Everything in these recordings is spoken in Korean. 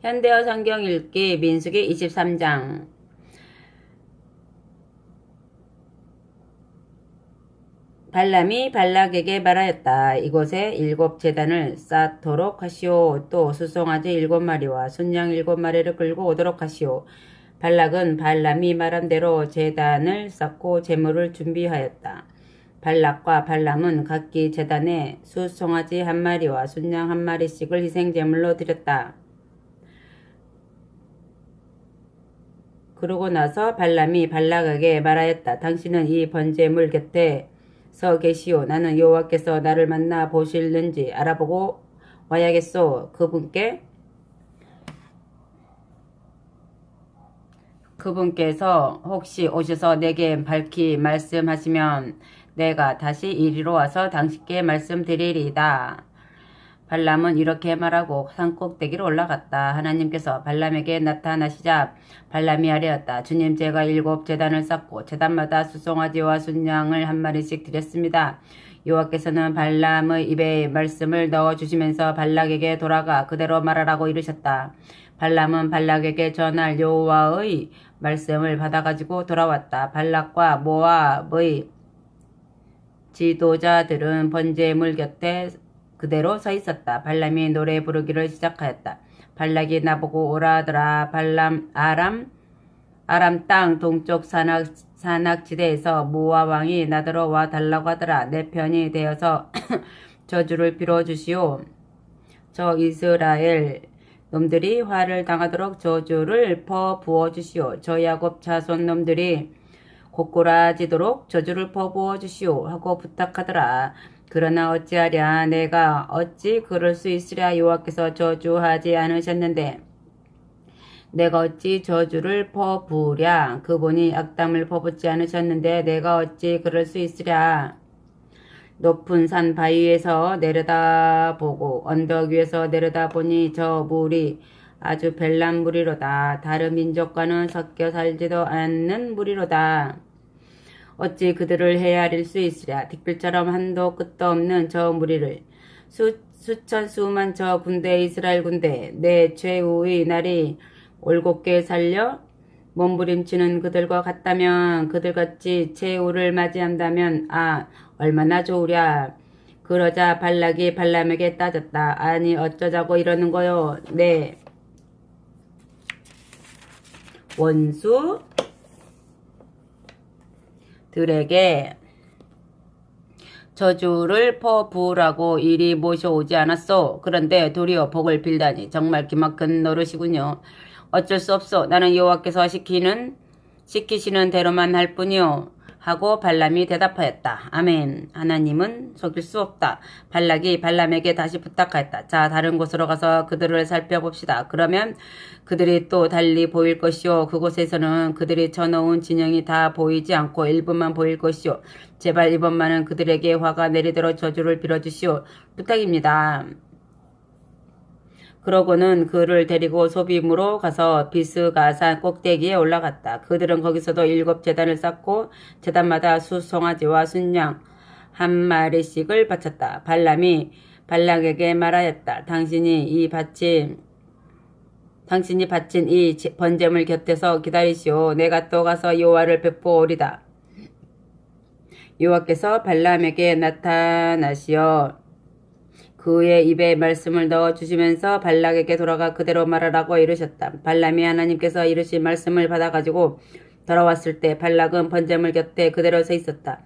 현대어 성경 읽기 민수기 23장. 발람이 발락에게 말하였다. 이곳에 7제단을 쌓도록 하시오. 또 수송아지 7마리와 순양 7마리를 끌고 오도록 하시오. 발락은 발람이 말한 대로 제단을 쌓고 제물을 준비하였다. 발락과 발람은 각기 제단에 수송아지 1마리와 순양 1마리씩을 희생제물로 드렸다. 그러고 나서 발람이 발락에게 말하였다. 당신은 이 번제물 곁에 서 계시오. 나는 여호와께서 나를 만나 보실는지 알아보고 와야겠소. 그분께서 혹시 오셔서 내게 밝히 말씀하시면 내가 다시 이리로 와서 당신께 말씀드리리이다. 발람은 이렇게 말하고 산꼭대기로 올라갔다. 하나님께서 발람에게 나타나시자 발람이 아뢰었다. 주님, 제가 7제단을 쌓고 제단마다 수송아지와 순양을 1마리씩 드렸습니다. 여호와께서는 발람의 입에 말씀을 넣어주시면서 발락에게 돌아가 그대로 말하라고 이르셨다. 발람은 발락에게 전할 여호와의 말씀을 받아가지고 돌아왔다. 발락과 모압의 지도자들은 번제물 곁에 그대로 서 있었다. 발람이 노래 부르기를 시작하였다. 발락이 나보고 오라 하더라. 아람 땅 동쪽 산악지대에서 모압 왕이 나더러 와 달라고 하더라. 내 편이 되어서 저주를 빌어주시오. 저 이스라엘 놈들이 화를 당하도록 저주를 퍼부어 주시오. 저 야곱 자손 놈들이 고꾸라지도록 저주를 퍼부어 주시오 하고 부탁하더라. 그러나 어찌하랴. 내가 어찌 그럴 수 있으랴. 여호와께서 저주하지 않으셨는데 내가 어찌 저주를 퍼부으랴. 그분이 악담을 퍼붓지 않으셨는데 내가 어찌 그럴 수 있으랴. 높은 산 바위에서 내려다보고 언덕 위에서 내려다보니 저 물이 아주 별난 물이로다. 다른 민족과는 섞여 살지도 않는 물이로다. 어찌 그들을 헤아릴 수 있으랴. 뒷불처럼 한도 끝도 없는 저 무리를 수천 수만 저 군대 이스라엘 군대 내 최후의 날이 올곧게 살려 몸부림치는 그들과 같다면 그들같이 최후를 맞이한다면 얼마나 좋으랴. 그러자 발락이 발람에게 따졌다. 아니 어쩌자고 이러는 거요. 네 원수 들에게 저주를 퍼부으라고 이리 모셔오지 않았소. 그런데 도리어 복을 빌다니 정말 기막힌 노릇이군요. 어쩔 수 없소. 나는 여호와께서 시키시는 대로만 할 뿐이요 하고 발람이 대답하였다. 아멘. 하나님은 속일 수 없다. 발락이 발람에게 다시 부탁하였다. 자, 다른 곳으로 가서 그들을 살펴봅시다. 그러면 그들이 또 달리 보일 것이요. 그곳에서는 그들이 쳐놓은 진영이 다 보이지 않고 일부만 보일 것이요. 제발 이번만은 그들에게 화가 내리도록 저주를 빌어주시오. 부탁입니다. 그러고는 그를 데리고 소빔으로 가서 비스가산 꼭대기에 올라갔다. 그들은 거기서도 7제단을 쌓고 제단마다 수송아지와 순양 1마리씩을 바쳤다. 발람이 발락에게 말하였다. 당신이 바친 이 번제물 곁에서 기다리시오. 내가 또 가서 여호와를 뵙보오리다. 여호와께서 발람에게 나타나시어 그의 입에 말씀을 넣어주시면서 발락에게 돌아가 그대로 말하라고 이르셨다. 발람이 하나님께서 이르신 말씀을 받아가지고 돌아왔을 때 발락은 번제물 곁에 그대로 서 있었다.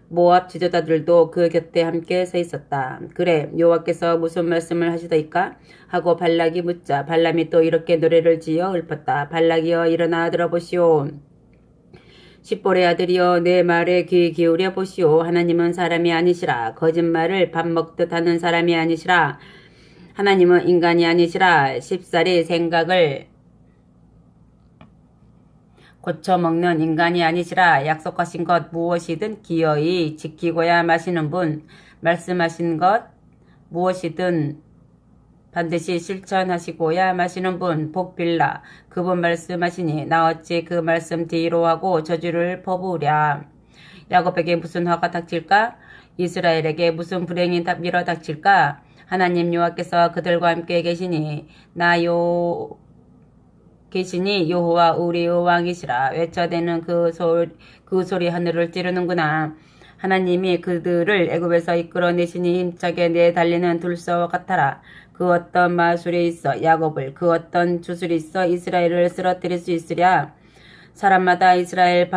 모압 지도자들도 그 곁에 함께 서 있었다. 그래, 여호와께서 무슨 말씀을 하시더이까? 하고 발락이 묻자 발람이 또 이렇게 노래를 지어 읊었다. 발락이여 일어나 들어보시오. 십볼의 아들이여 내 말에 귀 기울여 보시오. 하나님은 사람이 아니시라. 거짓말을 밥 먹듯 하는 사람이 아니시라. 하나님은 인간이 아니시라. 쉽사리 생각을 고쳐먹는 인간이 아니시라. 약속하신 것 무엇이든 기어이 지키고야 마시는 분, 말씀하신 것 무엇이든 반드시 실천하시고야 마시는 분, 복빌라. 그분 말씀하시니 나 어찌 그 말씀 뒤로 하고 저주를 퍼부으랴. 야곱에게 무슨 화가 닥칠까? 이스라엘에게 무슨 불행이 밀어 닥칠까? 하나님 여호와께서 그들과 함께 계시니 여호와 우리의 왕이시라. 외쳐대는 그 소리 하늘을 찌르는구나. 하나님이 그들을 애굽에서 이끌어내시니 힘차게 내달리는 둘서와 같아라. 그 어떤 마술이 있어 야곱을, 그 어떤 주술이 있어 이스라엘을 쓰러뜨릴 수 있으랴. 사람마다 이스라엘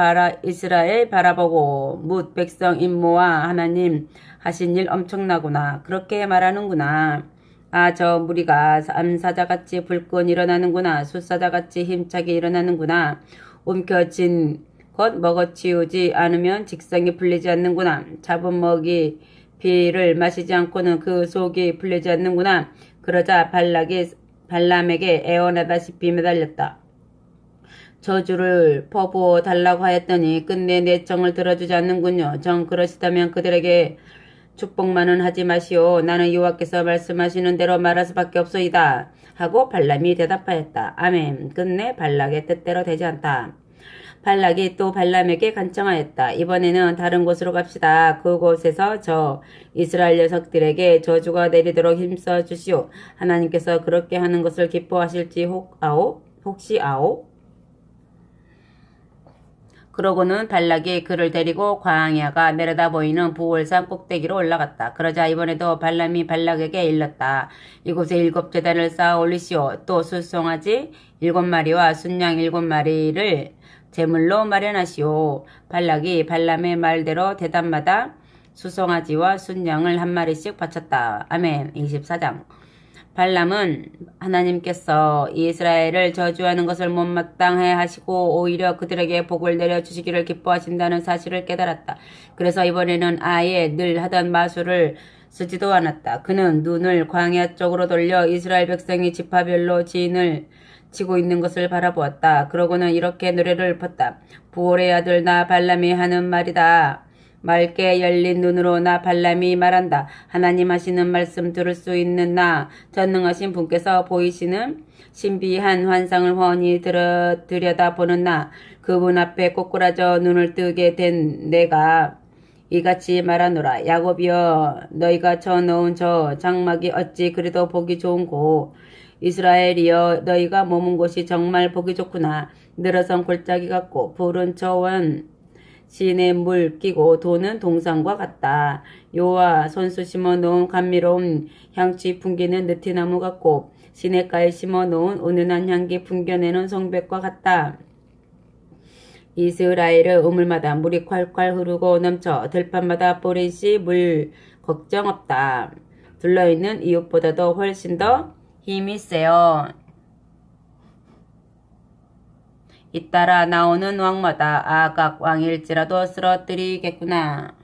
바라보고 뭇 백성 임모와 하나님 하신 일 엄청나구나. 그렇게 말하는구나. 아, 저 무리가 암사자같이 불끈 일어나는구나. 숫사자같이 힘차게 일어나는구나. 움켜진 것 먹어치우지 않으면 직성이 풀리지 않는구나. 잡은 먹이 피를 마시지 않고는 그 속이 풀리지 않는구나. 그러자 발람에게 애원하다시피 매달렸다. 저주를 퍼부어 달라고 하였더니 끝내 내 청을 들어주지 않는군요. 정 그러시다면 그들에게 축복만은 하지 마시오. 나는 여호와께서 말씀하시는 대로 말할 수밖에 없소이다. 하고 발람이 대답하였다. 아멘. 끝내 발락의 뜻대로 되지 않다. 발락이 또 발람에게 간청하였다. 이번에는 다른 곳으로 갑시다. 그곳에서 저 이스라엘 녀석들에게 저주가 내리도록 힘써 주시오. 하나님께서 그렇게 하는 것을 기뻐하실지 혹시 아오? 그러고는 발락이 그를 데리고 광야가 내려다 보이는 부월산 꼭대기로 올라갔다. 그러자 이번에도 발람이 발락에게 일렀다. 이곳에 7제단을 쌓아 올리시오. 또 수송아지 7마리와 순양 7마리를 제물로 마련하시오. 발락이 발람의 말대로 대담마다 수송아지와 순양을 1마리씩 바쳤다. 아멘. 24장. 발람은 하나님께서 이스라엘을 저주하는 것을 못마땅해 하시고 오히려 그들에게 복을 내려주시기를 기뻐하신다는 사실을 깨달았다. 그래서 이번에는 아예 늘 하던 마술을 쓰지도 않았다. 그는 눈을 광야 쪽으로 돌려 이스라엘 백성이 지파별로 진을 치고 있는 것을 바라보았다. 그러고는 이렇게 노래를 읊었다. 부올의 아들 나 발람이 하는 말이다. 맑게 열린 눈으로 나 발람이 말한다. 하나님 하시는 말씀 들을 수 있는 나 전능하신 분께서 보이시는 신비한 환상을 훤히 들여다보는 나 그분 앞에 꼬꾸라져 눈을 뜨게 된 내가 이같이 말하노라. 야곱이여 너희가 쳐놓은 저 장막이 어찌 그리도 보기 좋은고 이스라엘이여 너희가 머문 곳이 정말 보기 좋구나. 늘어선 골짜기 같고 푸른 저원 시내 물 끼고 도는 동산과 같다. 여호와 손수 심어놓은 감미로운 향취 풍기는 느티나무 같고 시냇가에 심어놓은 은은한 향기 풍겨내는 송백과 같다. 이스라엘의 우물마다 물이 콸콸 흐르고 넘쳐 들판마다 뿌린 씨 물 걱정 없다. 둘러있는 이웃보다도 훨씬 더 힘이 세요. 잇따라 나오는 왕마다 아각 왕일지라도 쓰러뜨리겠구나.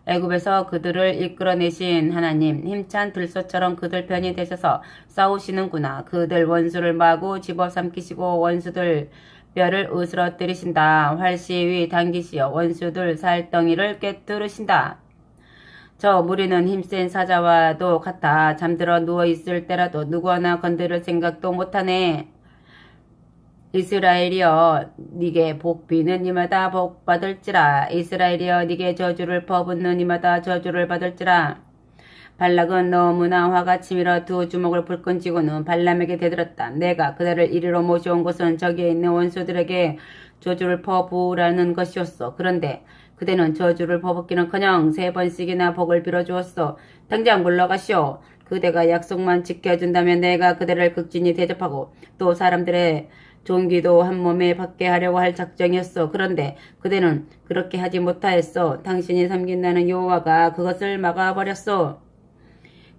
애굽에서 그들을 이끌어내신 하나님 힘찬 들소처럼 그들 편이 되셔서 싸우시는구나. 그들 원수를 마구 집어삼키시고 원수들 뼈를 으스러뜨리신다. 활시위 당기시어 원수들 살덩이를 깨뜨리신다. 저 무리는 힘센 사자와도 같아. 잠들어 누워있을 때라도 누구 하나 건드릴 생각도 못하네. 이스라엘이여 니게 복비는 이마다 복받을지라. 이스라엘이여 니게 저주를 퍼붓는 이마다 저주를 받을지라. 발락은 너무나 화가 치밀어 두 주먹을 불끈 쥐고는 발람에게 대들었다. 내가 그들을 이리로 모셔온 것은 저기에 있는 원수들에게 저주를 퍼부으라는 것이었어. 그런데 그대는 저주를 퍼붓기는커녕 3번씩이나 복을 빌어주었어. 당장 물러가시오. 그대가 약속만 지켜준다면 내가 그대를 극진히 대접하고 또 사람들의 종기도 한 몸에 받게 하려고 할 작정이었어. 그런데 그대는 그렇게 하지 못하였어. 당신이 섬긴다는 여호와가 그것을 막아버렸어.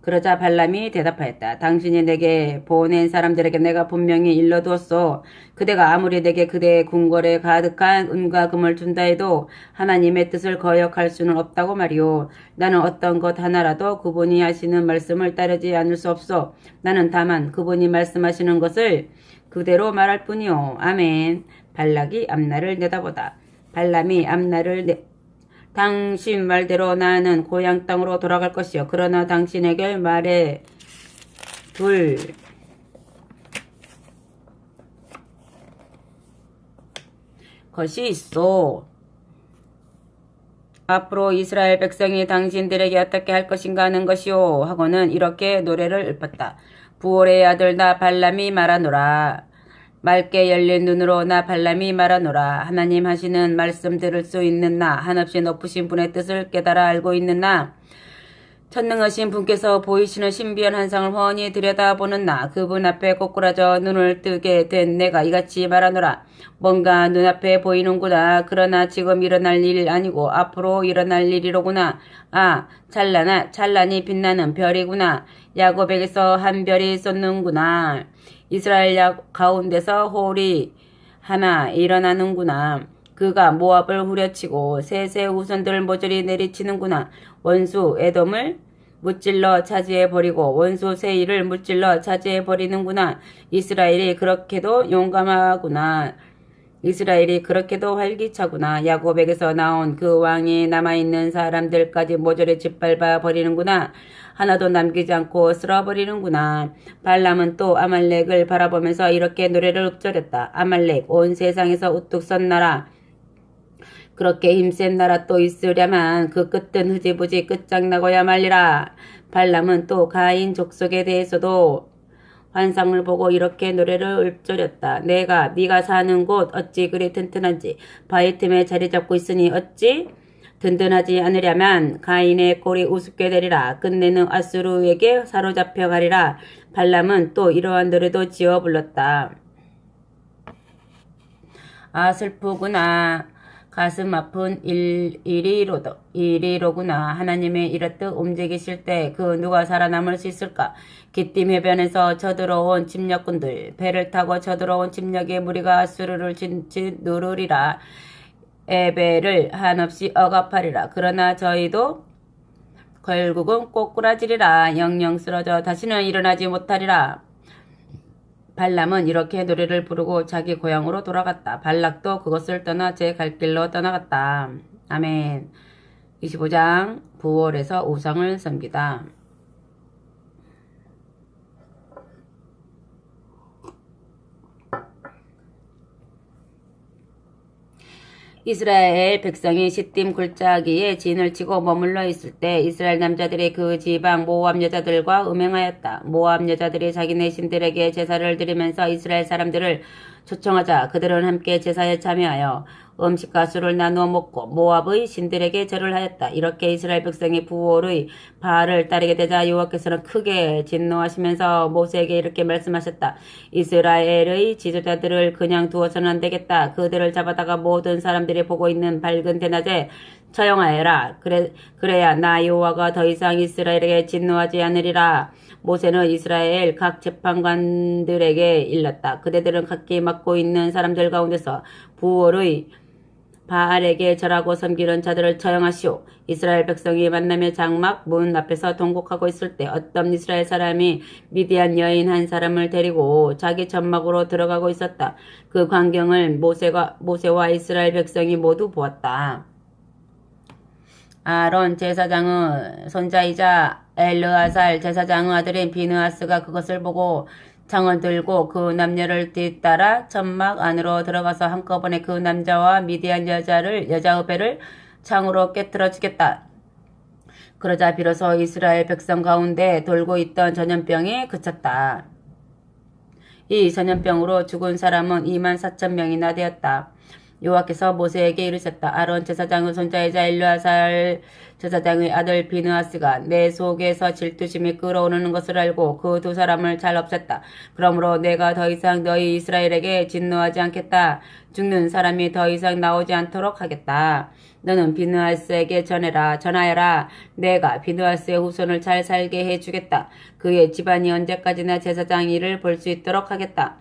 그러자 발람이 대답하였다. 당신이 내게 보낸 사람들에게 내가 분명히 일러두었소. 그대가 아무리 내게 그대의 궁궐에 가득한 은과 금을 준다 해도 하나님의 뜻을 거역할 수는 없다고 말이오. 나는 어떤 것 하나라도 그분이 하시는 말씀을 따르지 않을 수 없소. 나는 다만 그분이 말씀하시는 것을 그대로 말할 뿐이오. 아멘. 발락이 앞날을 내다보다. 발람이 앞날을 당신 말대로 나는 고향 땅으로 돌아갈 것이요. 그러나 당신에게 말해 둘 것이 있어. 앞으로 이스라엘 백성이 당신들에게 어떻게 할 것인가 하는 것이요 하고는 이렇게 노래를 읊었다. 부올의 아들 나 발람이 말하노라. 맑게 열린 눈으로 나 발람이 말하노라. 하나님 하시는 말씀 들을 수 있는 나, 한없이 높으신 분의 뜻을 깨달아 알고 있는 나, 천능하신 분께서 보이시는 신비한 환상을 훤히 들여다보는 나, 그분 앞에 꼬꾸라져 눈을 뜨게 된 내가 이같이 말하노라. 뭔가 눈앞에 보이는구나. 그러나 지금 일어날 일 아니고 앞으로 일어날 일이로구나. 아, 찬란히 빛나는 별이구나. 야곱에게서 한 별이 쏟는구나. 이스라엘 가운데서 홀이 하나 일어나는구나. 그가 모압을 후려치고 셋의 후손들을 모조리 내리치는구나. 원수 에돔을 무찔러 차지해버리고 원수 세일을 무찔러 차지해버리는구나. 이스라엘이 그렇게도 용감하구나. 이스라엘이 그렇게도 활기차구나. 야곱에게서 나온 그 왕이 남아있는 사람들까지 모조리 짓밟아 버리는구나. 하나도 남기지 않고 쓸어버리는구나. 발람은 또 아말렉을 바라보면서 이렇게 노래를 읊조렸다. 아말렉 온 세상에서 우뚝 선 나라. 그렇게 힘센 나라 또 있으려면 그 끝은 흐지부지 끝장나고야 말리라. 발람은 또 가인 족속에 대해서도 환상을 보고 이렇게 노래를 읊조렸다. 네가 사는 곳 어찌 그리 튼튼한지 바위 틈에 자리 잡고 있으니 어찌 든든하지 않으려면 가인의 꼴이 우습게 되리라. 끝내는 아수르에게 사로잡혀 가리라. 발람은 또 이러한 노래도 지어 불렀다. 아 슬프구나. 가슴 아픈 일이로구나. 하나님의 이렇듯 움직이실 때 그 누가 살아남을 수 있을까? 기띔 해변에서 쳐들어온 침략군들, 배를 타고 쳐들어온 침략의 무리가 아수르를 누르리라. 에벨을 한없이 억압하리라. 그러나 저희도 결국은 꼬꾸라지리라. 영영 쓰러져 다시는 일어나지 못하리라. 발람은 이렇게 노래를 부르고 자기 고향으로 돌아갔다. 발락도 그것을 떠나 제 갈 길로 떠나갔다. 아멘. 25장 부월에서 우상을 섬기다. 이스라엘 백성이 시딤 골짜기에 진을 치고 머물러 있을 때 이스라엘 남자들이 그 지방 모압 여자들과 음행하였다. 모압 여자들이 자기네 신들에게 제사를 드리면서 이스라엘 사람들을 초청하자 그들은 함께 제사에 참여하여 음식과 술을 나누어 먹고 모압의 신들에게 절을 하였다. 이렇게 이스라엘 백성이 부올의 바알을 따르게 되자 여호와께서는 크게 진노하시면서 모세에게 이렇게 말씀하셨다. 이스라엘의 지도자들을 그냥 두어서는 안 되겠다. 그들을 잡아다가 모든 사람들이 보고 있는 밝은 대낮에 처형하여라. 그래야 나 여호와가 더 이상 이스라엘에게 진노하지 않으리라. 모세는 이스라엘 각 재판관들에게 일렀다. 그대들은 각기 맡고 있는 사람들 가운데서 부올의 바알에게 절하고 섬기는 자들을 처형하시오. 이스라엘 백성이 만남의 장막 문 앞에서 통곡하고 있을 때 어떤 이스라엘 사람이 미디안 여인 한 사람을 데리고 자기 전막으로 들어가고 있었다. 그 광경을 모세와 이스라엘 백성이 모두 보았다. 아론 제사장의 손자이자 엘르아살 제사장의 아들인 비느하스가 그것을 보고 창을 들고 그 남녀를 뒤따라 천막 안으로 들어가서 한꺼번에 그 남자와 미디안 여자의 배를 창으로 깨트려 주겠다. 그러자 비로소 이스라엘 백성 가운데 돌고 있던 전염병이 그쳤다. 이 전염병으로 죽은 사람은 24,000명이나 되었다. 여호와께서 모세에게 이르셨다. 아론 제사장의 손자이자 엘르아살 제사장의 아들 비느하스가 내 속에서 질투심이 끓어오르는 것을 알고 그 두 사람을 잘 없앴다. 그러므로 내가 더 이상 너희 이스라엘에게 진노하지 않겠다. 죽는 사람이 더 이상 나오지 않도록 하겠다. 너는 비느하스에게 전하여라. 내가 비느하스의 후손을 잘 살게 해주겠다. 그의 집안이 언제까지나 제사장 일을 볼 수 있도록 하겠다.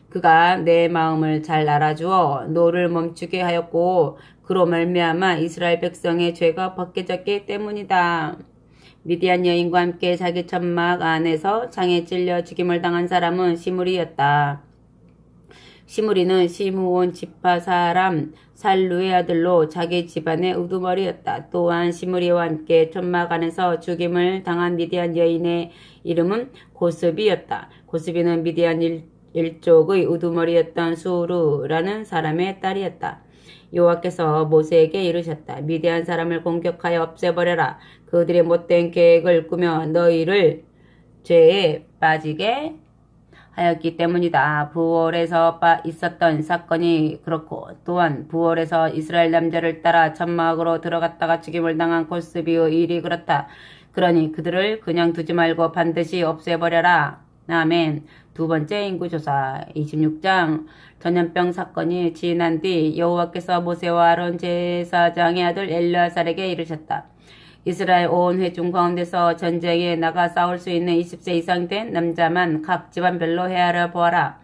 그가 내 마음을 잘 알아주어 노를 멈추게 하였고 그로 말미암아 이스라엘 백성의 죄가 벗겨졌기 때문이다. 미디안 여인과 함께 자기 천막 안에서 창에 찔려 죽임을 당한 사람은 시므리였다. 시므리는 시므온 지파 사람 살루의 아들로 자기 집안의 우두머리였다. 또한 시므리와 함께 천막 안에서 죽임을 당한 미디안 여인의 이름은 고스비였다. 고스비는 미디안 일족의 우두머리였던 수루라는 사람의 딸이었다. 여호와께서 모세에게 이르셨다. 미디안 사람을 공격하여 없애버려라. 그들의 못된 계획을 꾸며 너희를 죄에 빠지게 하였기 때문이다. 부월에서 있었던 사건이 그렇고 또한 부월에서 이스라엘 남자를 따라 천막으로 들어갔다가 죽임을 당한 콜스비의 일이 그렇다. 그러니 그들을 그냥 두지 말고 반드시 없애버려라. 아멘. 두 번째 인구조사 26장 전염병 사건이 지난 뒤 여호와께서 모세와 아론 제사장의 아들 엘르아살에게 이르셨다. 이스라엘 온 회중 가운데서 전쟁에 나가 싸울 수 있는 20세 이상 된 남자만 각 집안별로 헤아려 보아라.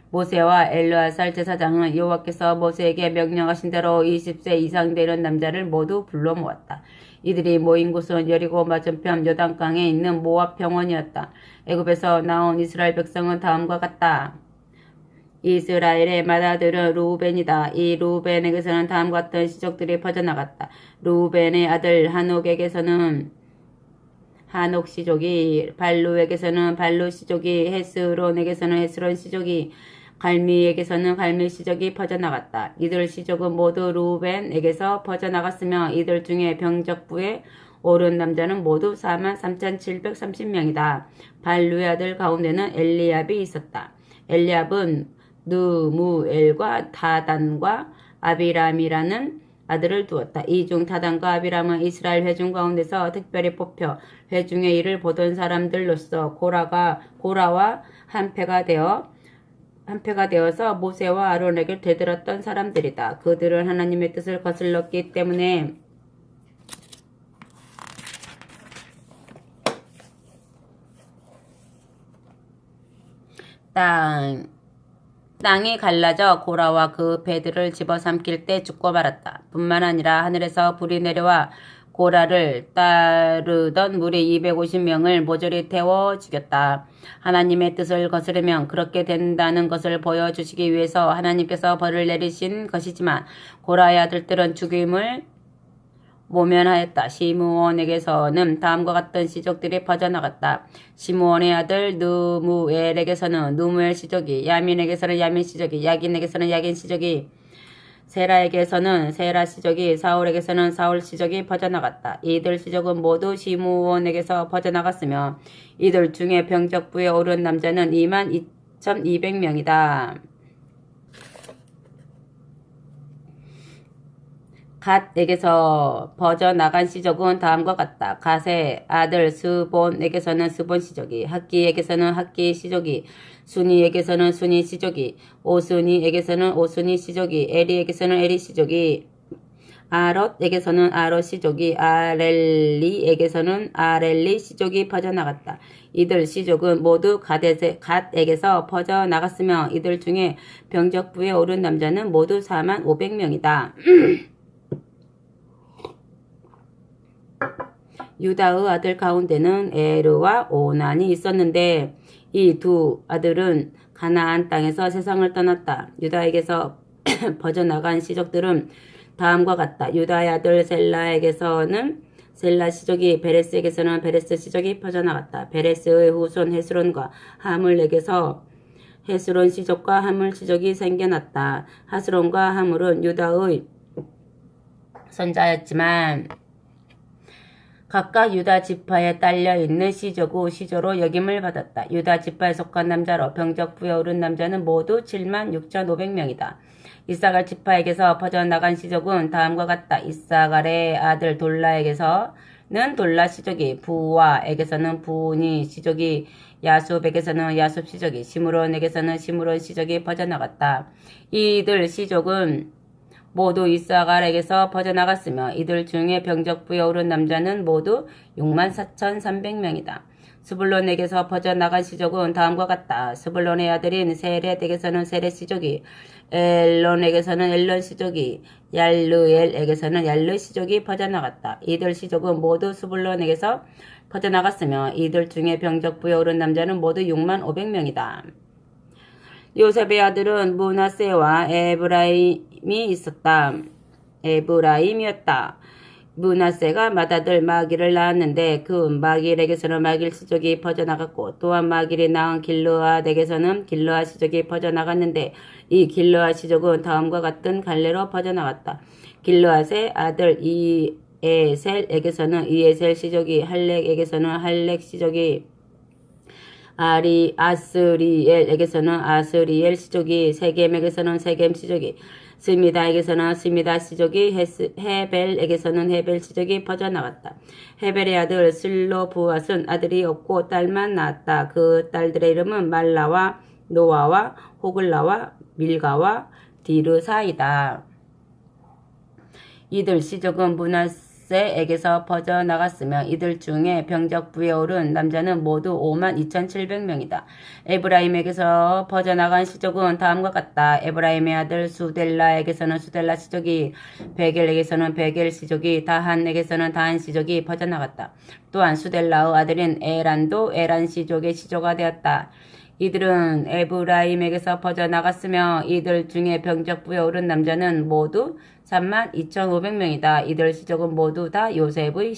모세와 엘르아살 제사장은 여호와께서 모세에게 명령하신 대로 20세 이상 되는 남자를 모두 불러 모았다. 이들이 모인 곳은 여리고 맞은편 요단강에 있는 모압 평원이었다. 애굽에서 나온 이스라엘 백성은 다음과 같다. 이스라엘의 맏아들은 루벤이다. 이 루벤에게서는 다음과 같은 시족들이 퍼져나갔다. 루벤의 아들 하녹에게서는 하녹 시족이, 발루에게서는 발루 시족이, 헤스론에게서는 헤스론 시족이, 갈미에게서는 갈미 시족이 퍼져나갔다. 이들 시족은 모두 루벤에게서 퍼져나갔으며 이들 중에 병적부에 오른 남자는 모두 43,730명이다. 발루의 아들 가운데는 엘리압이 있었다. 엘리압은 느무엘과 다단과 아비람이라는 아들을 두었다. 이 중 다단과 아비람은 이스라엘 회중 가운데서 특별히 뽑혀 회중의 일을 보던 사람들로서 고라와 한패가 되어서 모세와 아론에게 되들었던 사람들이다. 그들은 하나님의 뜻을 거슬렀기 때문에 땅이 갈라져 고라와 그 배들을 집어삼킬 때 죽고 말았다. 뿐만 아니라 하늘에서 불이 내려와 고라를 따르던 무리 250명을 모조리 태워 죽였다. 하나님의 뜻을 거스르면 그렇게 된다는 것을 보여주시기 위해서 하나님께서 벌을 내리신 것이지만 고라의 아들들은 죽임을 모면하였다. 시므온에게서는 다음과 같은 시족들이 퍼져나갔다. 시므온의 아들 느무엘에게서는 느무엘 시족이, 야민에게서는 야민 시족이, 야긴에게서는 야긴 시족이, 세라에게서는 세라 시족이, 사울에게서는 사울 시족이 퍼져나갔다. 이들 시족은 모두 시므온에게서 퍼져나갔으며 이들 중에 병적부에 오른 남자는 22,200명이다. 갓에게서 퍼져나간 시족은 다음과 같다. 갓의 아들 스본에게서는 스본 시족이, 학기에게서는 학기 시족이, 순이에게서는 순이 시족이, 오순이에게서는 오순이 시족이, 에리에게서는 에리 시족이, 아롯에게서는 아롯 시족이, 아렐리에게서는 아렐리 시족이 퍼져나갔다. 이들 시족은 모두 갓에게서 퍼져나갔으며 이들 중에 병적부에 오른 남자는 모두 45,000명이다. 유다의 아들 가운데는 에르와 오난이 있었는데 이 두 아들은 가나안 땅에서 세상을 떠났다. 유다에게서 퍼져나간 시족들은 다음과 같다. 유다의 아들 셀라에게서는 셀라 시족이, 베레스에게서는 베레스 시족이 퍼져나갔다. 베레스의 후손 헤스론과 하물에게서 헤스론 시족과 하물 시족이 생겨났다. 하스론과 하물은 유다의 선자였지만 각각 유다 지파에 딸려있는 시조로 여김을 받았다. 유다 지파에 속한 남자로 병적부에 오른 남자는 모두 76,500명이다. 이사갈 지파에게서 퍼져나간 시족은 다음과 같다. 이사갈의 아들 돌라에게서는 돌라 시족이, 부와에게서는 부니 시족이, 야숲에게서는 야숲 시족이, 시므론에게서는 시므론 시족이 퍼져나갔다. 이들 시족은 모두 이사갈에게서 퍼져나갔으며 이들 중에 병적부에 오른 남자는 모두 64,300명이다. 스불론에게서 퍼져나간 시족은 다음과 같다. 스불론의 아들인 세렛에게서는 세렛 시족이, 엘론에게서는 엘론 시족이, 얄르엘에게서는 얄르 시족이 퍼져나갔다. 이들 시족은 모두 스불론에게서 퍼져나갔으며 이들 중에 병적부에 오른 남자는 모두 65,000명이다. 요셉의 아들은 므낫세와 에브라임이 있었다. 에브라임이었다. 므낫세가 맏아들 마길을 낳았는데 그 마길에게서는 마길 시족이 퍼져나갔고 또한 마길이 낳은 길르앗에게서는 길르앗 시족이 퍼져나갔는데 이 길르앗 시족은 다음과 같은 갈래로 퍼져나갔다. 길르앗의 아들 이에셀에게서는 이에셀 시족이 할렉에게서는 할렉 시족이 아스리엘에게서는 아스리엘 시족이 세겜에게서는 세겜 시족이 스미다에게서는 스미다 시족이 헤벨에게서는 헤벨 시족이 퍼져나갔다. 헤벨의 아들 슬로브앗은 아들이 없고 딸만 낳았다. 그 딸들의 이름은 말라와 노아와 호글라와 밀가와 디르사이다. 이들 시족은 므낫세에게서 퍼져나갔으며 이들 중에 병적부에 오른 남자는 모두 52,700명이다. 에브라임에게서 퍼져나간 시족은 다음과 같다. 에브라임의 아들 수델라에게서는 수델라 시족이, 베겔에게서는 베겔 시족이, 다한에게서는 다한 시족이 퍼져나갔다. 또한 수델라의 아들인 에란도 에란 시족의 시조가 되었다. 이들은 에브라임에게서 퍼져나갔으며 이들 중에 병적부에 오른 남자는 모두 32,500명이다. 이들 시족은 모두 다 요셉의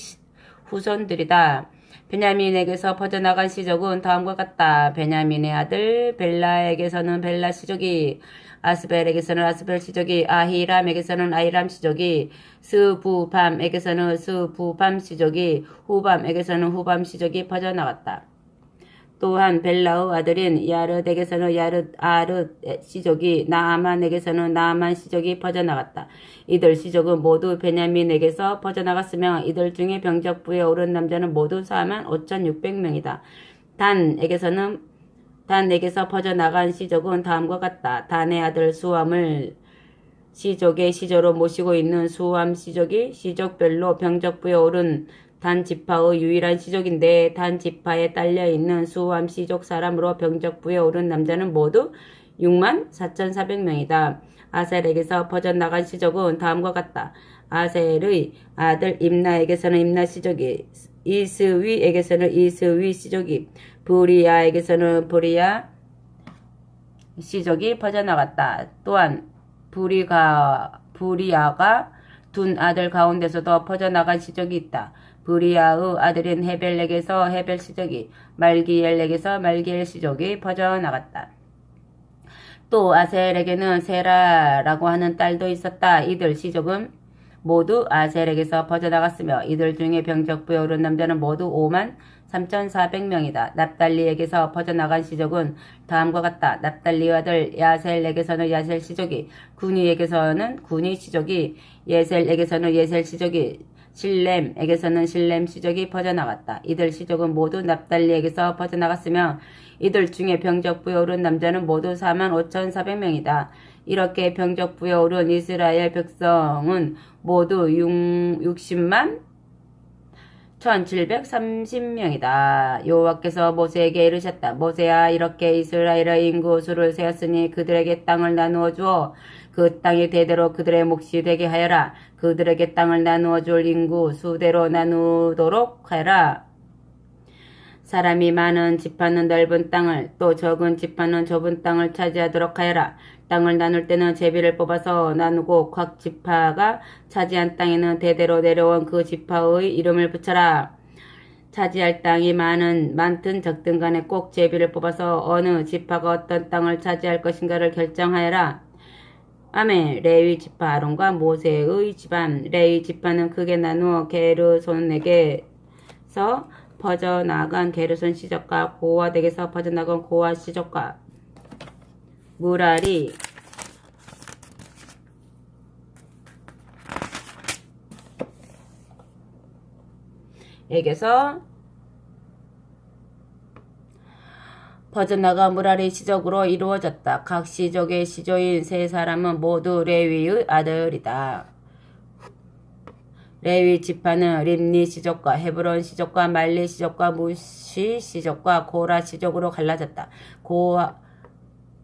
후손들이다. 베냐민에게서 퍼져나간 시족은 다음과 같다. 베냐민의 아들 벨라에게서는 벨라 시족이, 아스벨에게서는 아스벨 시족이, 아히람에게서는 아히람 시족이, 스부밤에게서는 스부밤 시족이, 후밤에게서는 후밤 시족이 퍼져나갔다. 또한 벨라의 아들인 야르덱에서는 아르 시족이, 나아만에게서는 나아만 시족이 퍼져나갔다. 이들 시족은 모두 베냐민에게서 퍼져나갔으며 이들 중에 병적부에 오른 남자는 모두 45,600명이다. 단에게서 퍼져나간 시족은 다음과 같다. 단의 아들 수암을 시족의 시조로 모시고 있는 수암 시족이 시족별로 병적부에 오른 단 지파의 유일한 시족인데 단 지파에 딸려있는 수암 시족 사람으로 병적부에 오른 남자는 모두 64,400명이다. 아셀에게서 퍼져나간 시족은 다음과 같다. 아셀의 아들 임나에게서는 임나 시족이, 이스위에게서는 이스위 시족이, 브리야에게서는 브리야 시족이 퍼져나갔다. 또한 브리야가 둔 아들 가운데서도 퍼져나간 시족이 있다. 브리야의 아들인 헤벨에게서 헤벨 시족이, 말기엘에게서 말기엘 시족이 퍼져나갔다. 또 아셀에게는 세라라고 하는 딸도 있었다. 이들 시족은 모두 아셀에게서 퍼져나갔으며 이들 중에 병적부에 오른 남자는 모두 53,400명이다. 납달리에게서 퍼져나간 시족은 다음과 같다. 납달리의 아들 야셀에게서는 야셀 시족이, 구니에게서는 구니 시족이, 예셀에게서는 예셀 시족이, 실렘에게서는 실렘 시족이 퍼져나갔다. 이들 시족은 모두 납달리에게서 퍼져나갔으며 이들 중에 병적부에 오른 남자는 모두 45,400명이다. 이렇게 병적부에 오른 이스라엘 백성은 모두 60만 1,730명이다. 여호와께서 모세에게 이르셨다. 모세야, 이렇게 이스라엘의 인구 수를 세었으니 그들에게 땅을 나누어 주어 그 땅이 대대로 그들의 몫이 되게 하여라. 그들에게 땅을 나누어 줄 인구 수대로 나누도록 하여라. 사람이 많은 지파는 넓은 땅을, 또 적은 지파는 좁은 땅을 차지하도록 하여라. 땅을 나눌 때는 제비를 뽑아서 나누고 각 지파가 차지한 땅에는 대대로 내려온 그 지파의 이름을 붙여라. 차지할 땅이 많든 적든 간에 꼭 제비를 뽑아서 어느 지파가 어떤 땅을 차지할 것인가를 결정하여라. 아멘. 레위 지파 아론과 모세의 집안. 레위 지파는 크게 나누어 게르손에게서 퍼져나간 게르손 시족과 고핫에게서 퍼져나간 고핫 시족과 무라리 에게서 퍼져나가 무라리 시족으로 이루어졌다. 각 시족의 시조인 세 사람은 모두 레위의 아들이다. 레위 지파는 림니 시족과 헤브론 시족과 말리 시족과 무시 시족과 고라 시족으로 갈라졌다.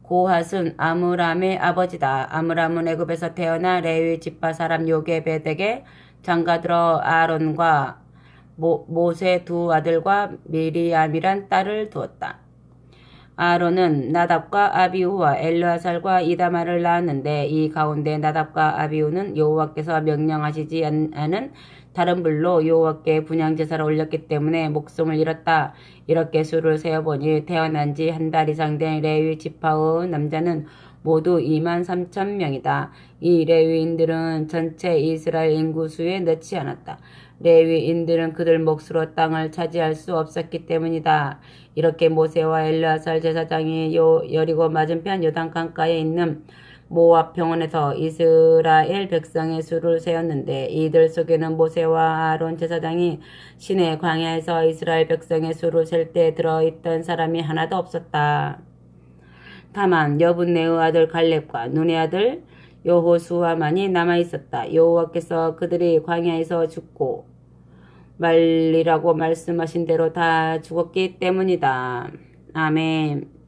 고핫은 아므람의 아버지다. 아므람은 애굽에서 태어나 레위 지파 사람 요게벳에게 장가들어 아론과 모세 두 아들과 미리암이란 딸을 두었다. 아론은 나답과 아비후와 엘르아살과 이다말을 낳았는데 이 가운데 나답과 아비후는 여호와께서 명령하시지 않은 다른 불로 여호와께 분향제사를 올렸기 때문에 목숨을 잃었다. 이렇게 수를 세어보니 태어난 지 한 달 이상 된 레위 지파의 남자는 모두 23,000명이다. 이 레위인들은 전체 이스라엘 인구 수에 넣지 않았다. 레위인들은 그들 몫으로 땅을 차지할 수 없었기 때문이다. 이렇게 모세와 엘르아살 제사장이 여리고 맞은편 요단 강가에 있는 모압 평원에서 이스라엘 백성의 수를 세었는데 이들 속에는 모세와 아론 제사장이 시내 광야에서 이스라엘 백성의 수를 셀 때 들어있던 사람이 하나도 없었다. 다만 여분네의 아들 갈렙과 눈의 아들 여호수아만이 남아있었다. 여호와께서 그들이 광야에서 죽고 말리라고 말씀하신 대로 다 죽었기 때문이다. 아멘.